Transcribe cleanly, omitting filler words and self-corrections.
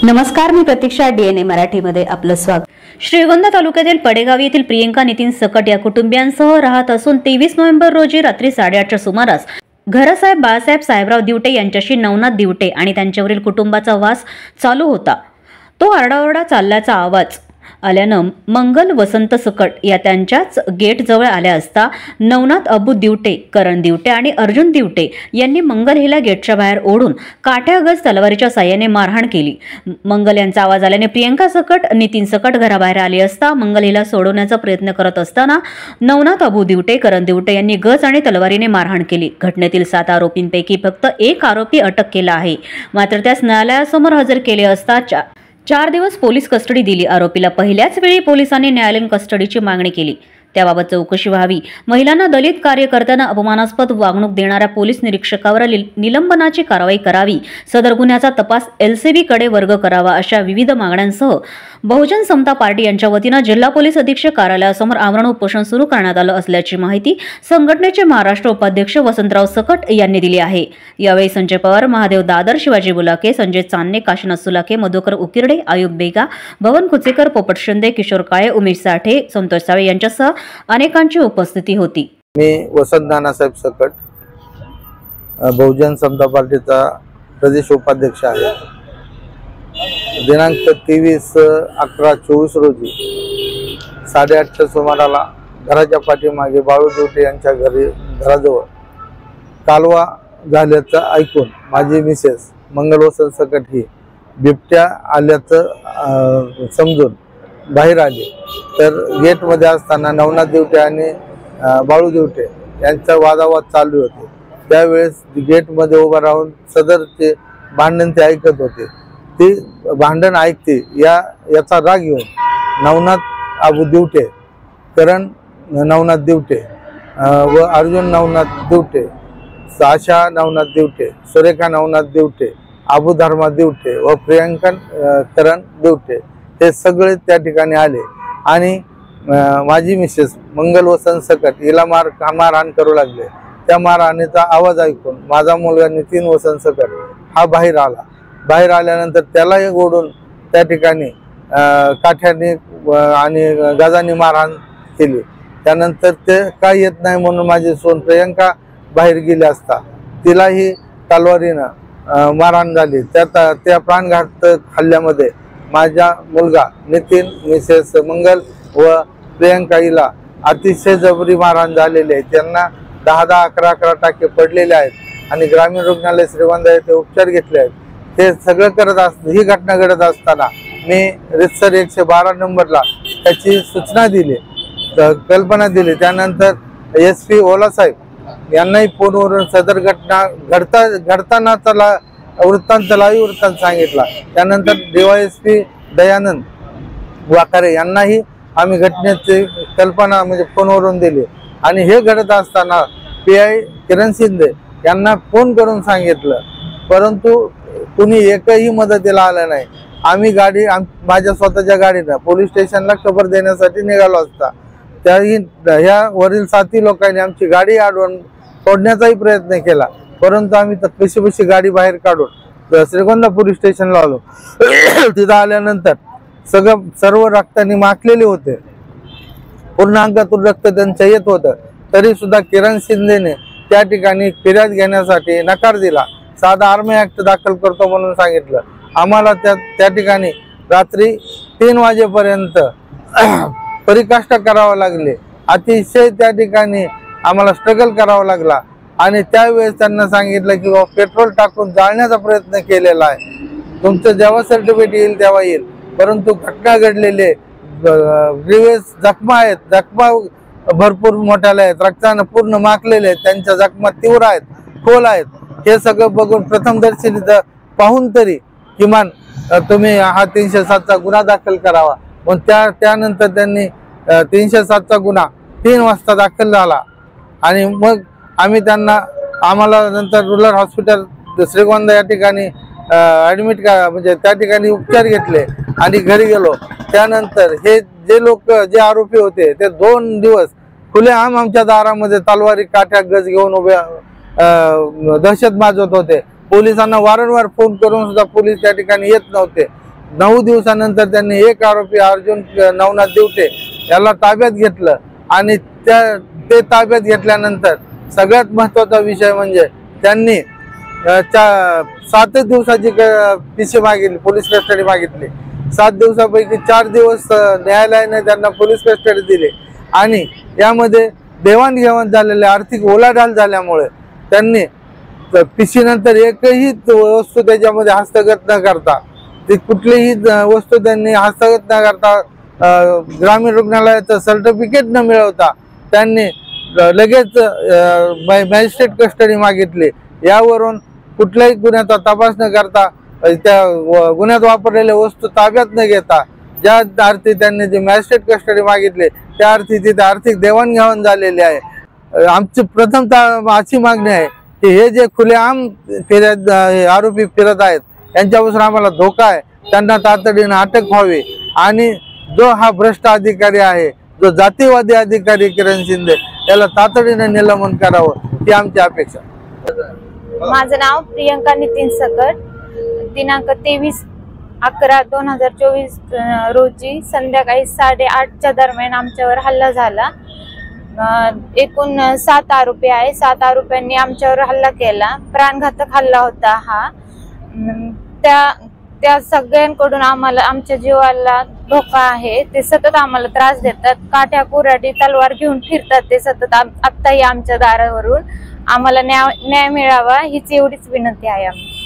नमस्कार, मी प्रतीक्षा. DNA मराठीमध्ये आपलं स्वागत. श्रीगोंदा तालुक्यातील पडेगाव येथील प्रियंका नितीन सकट या कुटुंबियांसह राहत असून 23 नोव्हेंबर रोजी रात्री 8:30च्या सुमारास घरसाहेब बाळासाहेब साहेबराव दिवटे यांच्याशी नवनाथ दिवटे आणि त्यांच्यावरील कुटुंबाचा वास चालू होता. तो आरडाओरडा चालल्याचा आवाज आल्यानं मंगल वसंत सकट या त्यांच्याच गेट जवळ आल्या असता नवनाथ अबू दिवटे, करण दिवटे आणि अर्जुन दिवटे यांनी मंगल हिला गेटच्या बाहेर ओढून काठ्यागज तलवारीच्या साह्याने मारहाण केली. मंगल यांचा आवाज आल्याने प्रियंका सकट, नितीन सकट घराबाहेर आले असता मंगल हिला सोडवण्याचा प्रयत्न करत असताना नवनाथ अबू दिवटे, करण दिवटे यांनी गज आणि तलवारीने मारहाण केली. घटनेतील 7 आरोपींपैकी फक्त एक आरोपी अटक केला आहे, मात्र त्यास न्यायालयासमोर हजर केले असता 4 दिवस पोलीस कस्टडी दिली. आरोपीला पहिल्याच वेळी पोलिसांनी न्यायालयीन कस्टडीची मागणी केली. त्याबाबत चौकशी व्हावी. महिलांना दलित कार्यकर्त्यांना अपमानास्पद वागणूक देणाऱ्या पोलीस निरीक्षकावर निलंबनाची कारवाई करावी. सदर गुन्ह्याचा तपास LCB कडे वर्ग करावा अशा विविध मागण्यांसह बहुजन समता पार्टी यांच्या वतीनं जिल्हा पोलीस अधीक्षक कार्यालयासमोर आमरण उपोषण सुरू करण्यात आलं असल्याची माहिती संघटनेचे महाराष्ट्र उपाध्यक्ष वसंतराव सकट यांनी दिली आहे. यावेळी संजय पवार, महादेव दादर, शिवाजी बुलाके, संजय चांदणे, काशीनाथ सुलाके, मधुकर उकिरडे, आयुब बेगा, भवन खुचेकर, पोपट शिंदे, किशोर काळे, उमेश साठे, संतोष सावे यांच्यासह अनेकांची उपस्थिती होती. मी वसंत नानासाहेब सकट, बहुजन समता पार्टीचा प्रदेश उपाध्यक्ष आहे. दिनांक 23/11/24 रोजी 8:30च्या सुमाराला घराच्या पाठीमागे बाळू दिवटे यांच्या घराजवळ कालवा झाल्याचं ऐकून माझी मिसेस मंगल वसंत सकट ही बिबट्या आल्याचं समजून बाहेर आली. तर गेटमध्ये असताना नवनाथ दिवटे आणि बाळू दिवटे यांचा वादावाद चालू होते. त्यावेळेस गेटमध्ये उभा राहून सदर ते भांडण ते ऐकत होते. ती भांडण ऐकते याचा राग येऊन नवनाथ अबू दिवटे, करण नवनाथ दिवटे व अर्जुन नवनाथ दिवटे, आशा नवनाथ दिवटे, सुरेखा नवनाथ दिवटे, अबू धर्मा दिवटे व प्रियंका करण दिवटे हे सगळे त्या ठिकाणी आले आणि माझी मिसेस मंगल वसंत सकट हिला मारहाण करू लागले. त्या मारहाणीचा आवाज ऐकून माझा मुलगा नितीन वसंत सकट हा बाहेर आला. बाहेर आल्यानंतर त्यालाही ओढून त्या ठिकाणी काठ्याने आणि गजाने मारहाण केली. त्यानंतर ते काय येत नाही म्हणून माझी सून प्रियंका बाहेर गेली असता तिलाही तलवारीनं मारहाण झाली. त्या प्राणघात हल्ल्यामध्ये माझा मुलगा नितीन, मिसेस मंगल व प्रियंका हिला अतिशय जबरी मारहाण झालेली आहे. त्यांना 10-10, 11-11 टाके पडलेले आहेत आणि ग्रामीण रुग्णालय श्रीगोंदा येथे उपचार घेतले आहेत. हे सगळं ही घटना घडत असताना मी रितसर 112 नंबरला त्याची सूचना दिली, कल्पना दिली. त्यानंतर SP ओलासाहेब यांनाही फोनवरून सदर घटना घडतानाचा लाईव्ह वृत्तांत सांगितला. त्यानंतर DYSP दयानंद वाकारे यांनाही आम्ही घटनेची कल्पना म्हणजे फोनवरून दिली आणि हे घडत असताना PI किरण शिंदे यांना फोन करून सांगितलं, परंतु कुणी एकही मदतीला आलं नाही. आम्ही माझ्या स्वतःच्या गाडीनं पोलीस स्टेशनला खबर देण्यासाठी निघालो असता त्याही ह्या वरील 7 लोकांनी आमची गाडी अडवून सोडण्याचाही प्रयत्न केला, परंतु आम्ही कशी गाडी बाहेर काढून श्रीगोंदा पोलीस स्टेशनला आलो. तिथं आल्यानंतर सर्व रक्ताने माखलेले होते, पूर्ण अंगातून रक्त त्यांचं येत होतं. तरी सुद्धा किरण शिंदेने त्या ठिकाणी फिर्याद घेण्यासाठी नकार दिला. साधा आर्मी ऍक्ट दाखल करतो म्हणून सांगितलं. आम्हाला त्या ठिकाणी रात्री 3 वाजेपर्यंत परिकाष्ठा करावा लागली. अतिशय त्या ठिकाणी आम्हाला स्ट्रगल करावा लागला आणि त्यावेळेस त्यांना सांगितलं की पेट्रोल टाकून जाळण्याचा प्रयत्न केलेला आहे, तुमचं जेव्हा सर्टिफिकेट येईल तेव्हा येईल. परंतु घटना घडलेले ग्रीव्हियस जखमा आहेत, जखमा भरपूर मोठ्याला आहेत, रक्तानं पूर्ण माखलेले आहेत, त्यांच्या जखमा तीव्र आहेत, खोल आहेत. हे सगळं बघून प्रथमदर्शी पाहून तरी किमान तुम्ही हा 307चा गुन्हा दाखल करावा. पण त्यानंतर त्यांनी 307चा गुन्हा 3 वाजता दाखल झाला आणि मग आम्हाला नंतर रुरल हॉस्पिटल श्रीगोंदा या ठिकाणी ऍडमिट म्हणजे त्या ठिकाणी उपचार घेतले आणि घरी गेलो. त्यानंतर हे जे आरोपी होते ते 2 दिवस खुलेआम आमच्या दारामध्ये तलवारी, काठ्या, गज घेऊन उभ्या दहशत माजवत होते. पोलिसांना वारंवार फोन करून सुद्धा पोलीस त्या ठिकाणी येत नव्हते. 9 दिवसानंतर त्यांनी एक आरोपी अर्जुन नवनाथ दिवटे याला ताब्यात घेतलं आणि ते ताब्यात घेतल्यानंतर सगळ्यात महत्त्वाचा विषय म्हणजे त्यांनी 7 दिवसाची पीसी मागितली, पोलीस कस्टडी मागितली। 7 दिवसापैकी 4 दिवस न्यायालयाने त्यांना पोलीस कस्टडी दिली आणि यामध्ये देवाणघेवाण झालेले आर्थिक ओलाढाल झाल्यामुळे त्यांनी पीसी नंतर एकही वस्तू त्याच्यामध्ये हस्तगत न करता, ती कुठलीही वस्तू त्यांनी हस्तगत न करता ग्रामीण रुग्णालयाचं सर्टिफिकेट न मिळवता त्यांनी लगेच मॅजिस्ट्रेट कस्टडी मागितली। यावरून कुठल्याही गुन्ह्याचा तपास न करता त्या गुन्ह्यात वापरलेल्या वस्तू ताब्यात न घेता ज्या अर्थी त्यांनी जी मॅजिस्ट्रेट कस्टडी मागितली त्या अर्थी तिथे आर्थिक देवाणघेवाण झालेली आहे। आमची प्रथमतः अशी मागणी आहे की हे जे खुलेआम आरोपी फिरत आहेत यांच्यापासून आम्हाला धोका आहे, त्यांना तातडीने अटक व्हावी आणि जो हा भ्रष्ट अधिकारी आहे, जो जातीवादी अधिकारी किरण शिंदे याला तातडीने निलंबन करावं ही आमची अपेक्षा। माझं नाव प्रियंका नितीन सकट। दिनांक 23/11/2024 रोजी संध्याकाळी 8:30च्या दरम्यान आमच्यावर हल्ला झाला। एकूण 7 आरोपी आहे। 7 आरोपींनी आमच्यावर हल्ला केला। प्राणघातक हल्ला होता हा। त्या सगळ्यांकडून आम्हाला आमच्या जीवाला धोका आहे। ते सतत आम्हाला त्रास देतात, काठ्या कुऱ्हाडी तलवार घेऊन फिरतात ते सतत। आत्ताही आमच्या दारावरून आम्हाला न्याय मिळावा हीच एवढीच विनंती आहे आमची।